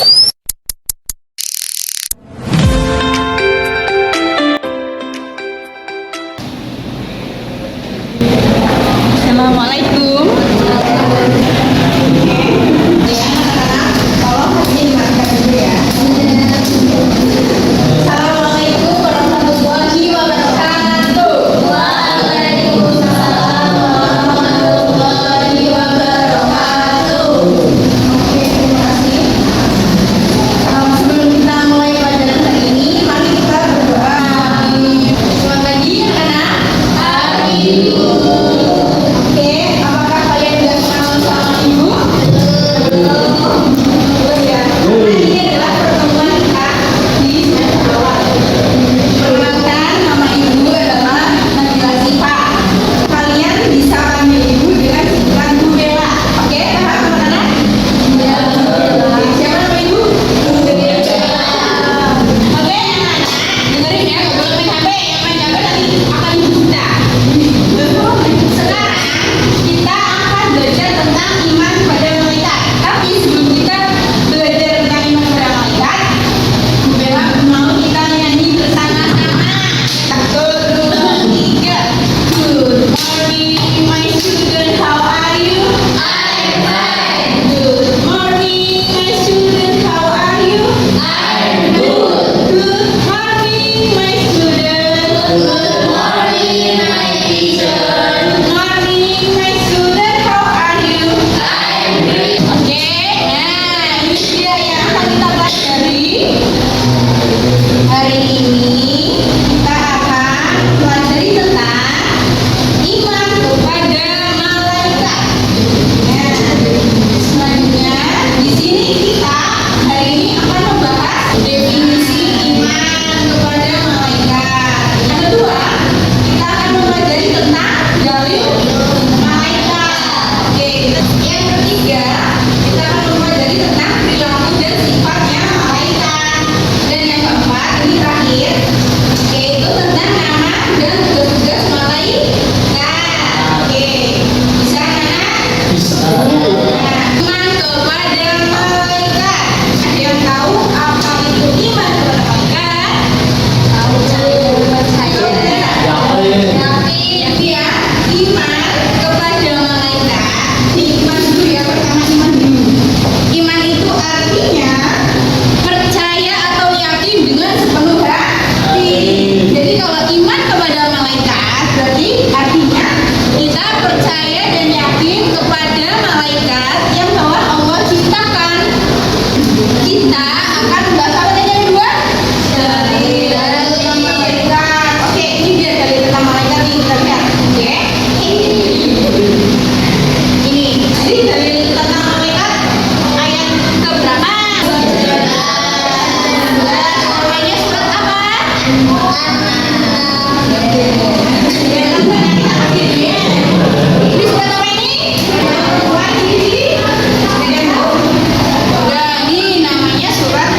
Assalamualaikum. Assalamualaikum warahmatullahi wabarakatuh. Waalaikumsalam warahmatullahi wabarakatuh. Oke, terima kasih. Sebelum kita mulai pelajaran hari ini, mari kita berdoa. Selamat pagi anak-anak. Pagi. Oke, apakah kalian sudah kenal sama ibu? Belum. Ya. Karena ini adalah pertemuan kita di semester awal. Perkenalkan, nama ibu adalah Nabila Sifa. Kalian bisa panggil ibu dengan sebutan Bu Bella. Oke, paham anak-anak? Ya. Siapa nama ibu? Bu Bella. Oke, anak-anak, dengerin ya, nggak boleh main HP. Yang main HP nanti akan dibuta. Sekarang kita akan belajar tentang iman kepada malaikat. Tapi sebelum kita belajar tentang iman kepada malaikat, Bu Bella mau kita nyanyi bersama-sama. 1, 2, 3. Good morning, my student. How are you? I'm fine. Good morning, my student. How are you? I'm good. Good morning, my student. Good morning, my teacher. Good morning, my student. How are you? I'm great. Oke, nah ini dia yang akan kita pelajari. Hari ini kita akan pelajari tentang iman kepada malaikat. Nah, selanjutnya di sini kita hari ini akan membahas definisi iman kepada malaikat. Yang kedua, kita akan mempelajari tentang dalil malaikat. Oke, yang ketiga, kita akan mempelajari tentang perilaku dan sifatnya malaikat. Dan yang keempat, ini terakhir, yaitu tentang nama dan tugas-tugas malaikat. Oke, bisa anak? Iman kepada malaikat. Ada yang tahu apa itu iman kepada malaikat? Tahu saya. Tapi ya, iman kepada malaikat. Iman dulu ya, pertama iman dulu. Iman itu artinya percaya atau yakin dengan sepenuh hati. Jadi kalau iman kepada malaikat berarti artinya kita percaya dan yakin kepada malaikat yang telah Allah ciptakan. Kita akan membahas apa tadi yang kedua? Dalil tentang malaikat. Oke, ini dia dalil tentang malaikat nih, kita lihat. Oke. Ini, jadi dalil tentang malaikat ayat keberapa? 19. Namanya surat apa? Ini surat apa ini? Udah, ini namanya surat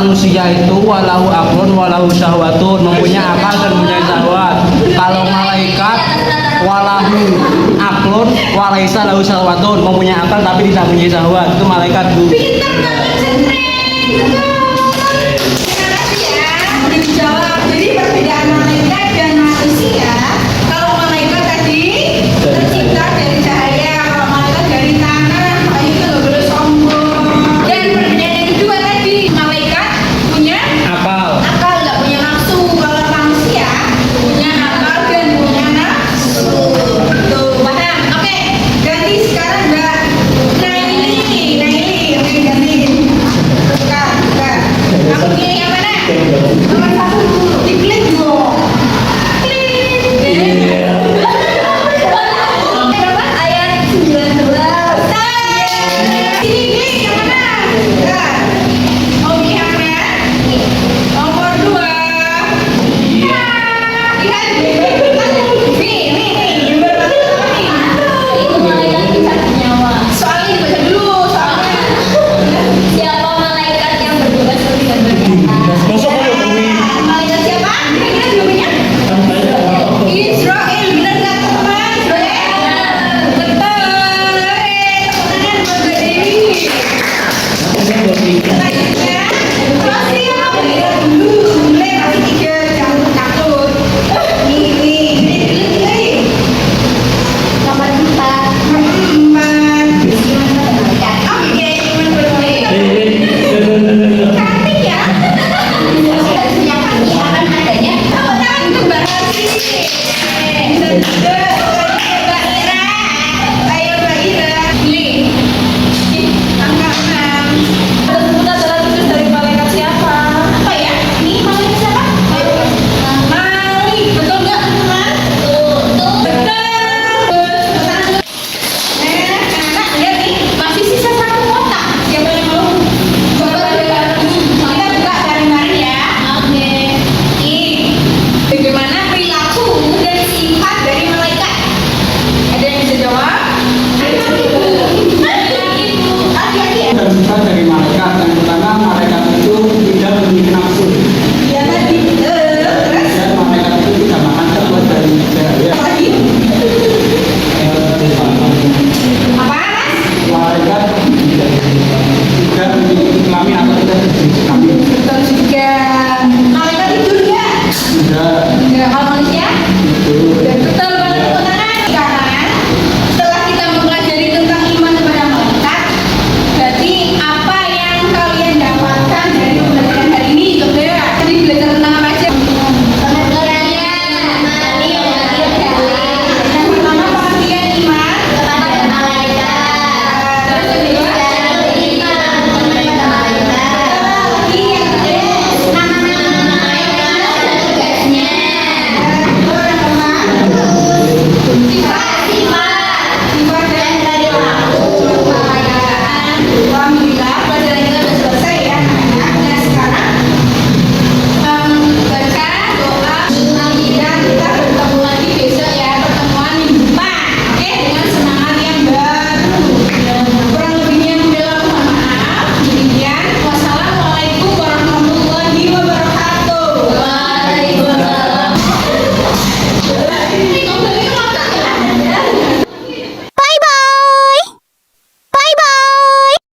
manusia itu walahu aklun walahu syahwatun, mempunyai akal dan mempunyai syahwat. Kalau malaikat walahu aklun walaisa lahu syahwatun, mempunyai akal tapi tidak mempunyai syahwat, itu malaikat Bu. Pintar banget, Jendreng.